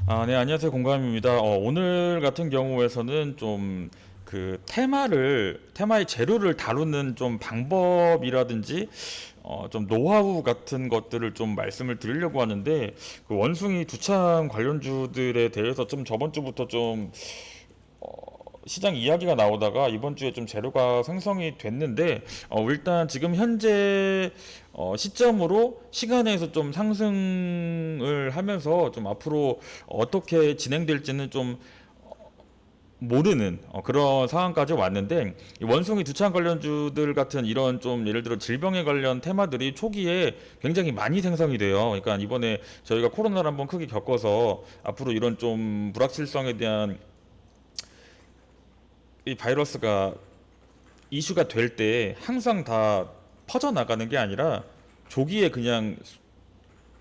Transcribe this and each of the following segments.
네, 안녕하세요. 공감입니다. 오늘 같은 경우에서는 좀 그 테마의 재료를 다루는 좀 방법이라든지, 좀 노하우 같은 것들을 좀 말씀을 드리려고 하는데, 그 원숭이 두창 관련주들에 대해서 좀 저번 주부터 좀 시장 이야기가 나오다가 이번 주에 좀 재료가 생성이 됐는데, 일단 지금 현재 시점으로 시간에서 좀 상승을 하면서 좀 앞으로 어떻게 진행될지는 좀 모르는 그런 상황까지 왔는데, 이 원숭이 두창 관련주들 같은 이런 좀 예를 들어 질병에 관련 테마들이 초기에 굉장히 많이 생성이 돼요. 그러니까 이번에 저희가 코로나를 한번 크게 겪어서 앞으로 이런 좀 불확실성에 대한 이 바이러스가 이슈가 될 때 항상 다 퍼져나가는 게 아니라 조기에 그냥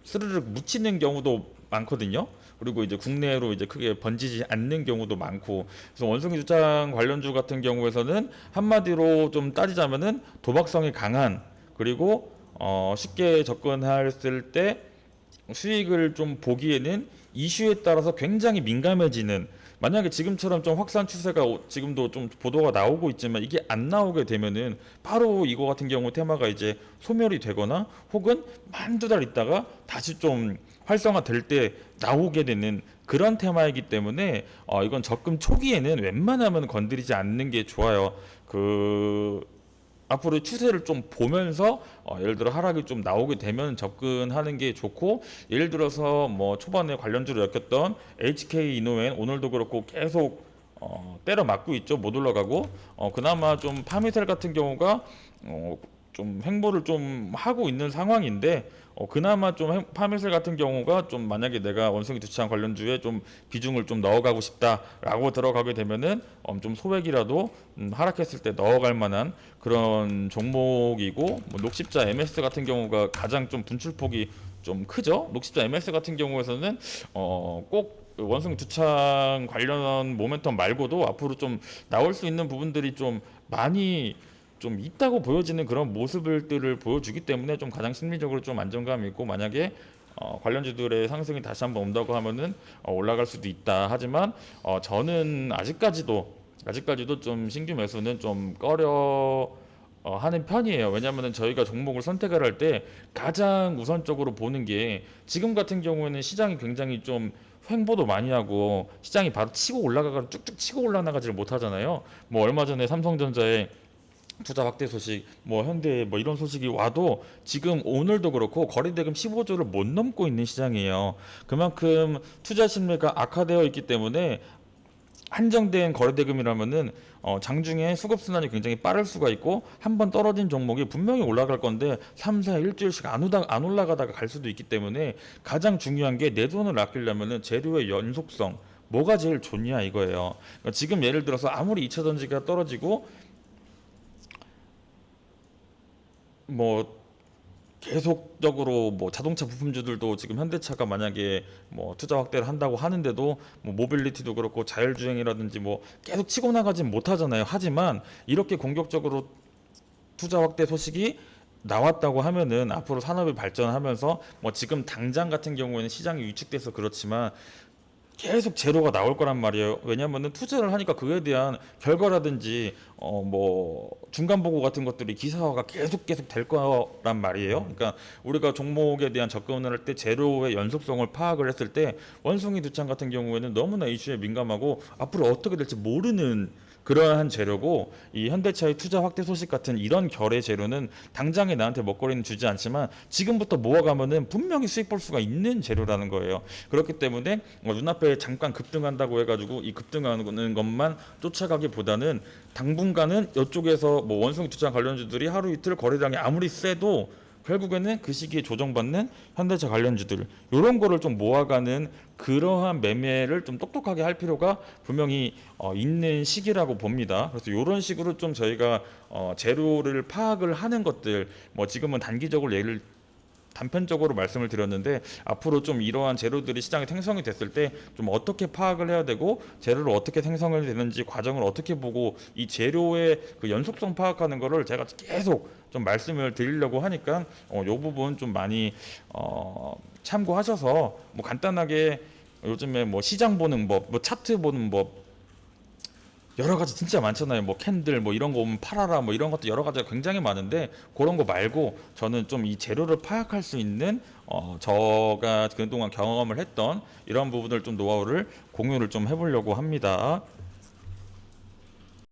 스르륵 묻히는 경우도 많거든요. 그리고 이제 국내로 이제 크게 번지지 않는 경우도 많고, 그래서 원숭이 주장 관련주 같은 경우에서는 한마디로 좀 따지자면은 도박성이 강한, 그리고 쉽게 접근했을 때 수익을 좀 보기에는 이슈에 따라서 굉장히 민감해지는, 만약에 지금처럼 좀 확산 추세가 지금도 좀 보도가 나오고 있지만 이게 안 나오게 되면은 바로 이거 같은 경우 테마가 이제 소멸이 되거나 혹은 한두 달 있다가 다시 좀 활성화될 때 나오게 되는 그런 테마이기 때문에 이건 접근 초기에는 웬만하면 건드리지 않는 게 좋아요. 앞으로의 추세를 좀 보면서 예를 들어 하락이 좀 나오게 되면 접근하는 게 좋고, 예를 들어서 뭐 초반에 관련주로 엮였던 HK 이노엔 오늘도 그렇고 계속 때려 맞고 있죠. 못 올라가고, 그나마 좀 파미셀 같은 경우가 어, 좀 횡보를 좀 하고 있는 상황인데, 그나마 좀 파미셀 같은 경우가 좀 만약에 내가 원숭이 두치안 관련주에 좀 비중을 좀 넣어가고 싶다라고 들어가게 되면은 좀 소액이라도 하락했을 때 넣어갈 만한 그런 종목이고, 뭐 녹십자 MS 같은 경우가 가장 좀 분출폭이 좀 크죠. 녹십자 MS 같은 경우에서는 꼭 원숭이 두창 관련 모멘텀 말고도 앞으로 좀 나올 수 있는 부분들이 좀 많이 좀 있다고 보여지는 그런 모습들을 보여주기 때문에 좀 가장 심리적으로 좀 안정감 있고, 만약에 관련주들의 상승이 다시 한번 온다고 하면은 올라갈 수도 있다. 하지만 저는 아직까지도 좀 신규 매수는 좀 꺼려 하는 편이에요. 왜냐하면 저희가 종목을 선택을 할 때 가장 우선적으로 보는 게, 지금 같은 경우에는 시장이 굉장히 좀 횡보도 많이 하고 시장이 바로 치고 올라가가 쭉쭉 치고 올라가지를 못하잖아요. 뭐 얼마 전에 삼성전자에 투자 확대 소식, 뭐 현대 뭐 이런 소식이 와도 지금 오늘도 그렇고 거래대금 15조를 못 넘고 있는 시장이에요. 그만큼 투자 심리가 악화되어 있기 때문에 한정된 거래대금이라면은 장중에 수급순환이 굉장히 빠를 수가 있고, 한 번 떨어진 종목이 분명히 올라갈 건데 3, 4, 일주일씩 안 올라가다가 갈 수도 있기 때문에 가장 중요한 게, 내 돈을 아끼려면은 재료의 연속성, 뭐가 제일 좋냐 이거예요. 그러니까 지금 예를 들어서 아무리 2차 전지가 떨어지고 뭐 계속적으로 뭐 자동차 부품주들도 지금 현대차가 만약에 뭐 투자 확대를 한다고 하는데도 뭐 모빌리티도 그렇고 자율주행이라든지 뭐 계속 치고 나가진 못하잖아요. 하지만 이렇게 공격적으로 투자 확대 소식이 나왔다고 하면은 앞으로 산업이 발전하면서, 뭐 지금 당장 같은 경우에는 시장이 위축돼서 그렇지만 계속 제로가 나올 거란 말이에요. 왜냐면은 투자를 하니까 그에 대한 결과라든지 뭐 중간 보고 같은 것들이 기사화가 계속 될 거란 말이에요. 그러니까 우리가 종목에 대한 접근을 할 때 제로의 연속성을 파악을 했을 때, 원숭이 두창 같은 경우에는 너무나 이슈에 민감하고 앞으로 어떻게 될지 모르는 그러한 재료고, 이 현대차의 투자 확대 소식 같은 이런 결의 재료는 당장에 나한테 먹거리는 주지 않지만 지금부터 모아가면은 분명히 수익 볼 수가 있는 재료라는 거예요. 그렇기 때문에 눈앞에 잠깐 급등한다고 해가지고 이 급등하는 것만 쫓아가기보다는 당분간은 이쪽에서 뭐 원숭이 투자 관련주들이 하루 이틀 거래량이 아무리 세도 결국에는 그 시기에 조정받는 현대차 관련주들, 이런 거를 좀 모아가는 그러한 매매를 좀 똑똑하게 할 필요가 분명히 있는 시기라고 봅니다. 그래서 이런 식으로 좀 저희가 재료를 파악을 하는 것들, 뭐 지금은 단기적으로 예를 단편적으로 말씀을 드렸는데, 앞으로 좀 이러한 재료들이 시장에 생성이 됐을 때 좀 어떻게 파악을 해야 되고 재료를 어떻게 생성을 되는지 과정을 어떻게 보고 이 재료의 그 연속성 파악하는 거를 제가 계속 좀 말씀을 드리려고 하니까 요 부분 좀 많이 참고하셔서 뭐 간단하게 요즘에 뭐 시장 보는 법, 뭐 차트 보는 법 여러 가지 진짜 많잖아요. 뭐 캔들 뭐 이런 거 오면 팔아라 뭐 이런 것도 여러 가지가 굉장히 많은데 그런 거 말고 저는 좀 이 재료를 파악할 수 있는 저가 그동안 경험을 했던 이런 부분을 좀 노하우를 공유를 좀 해보려고 합니다.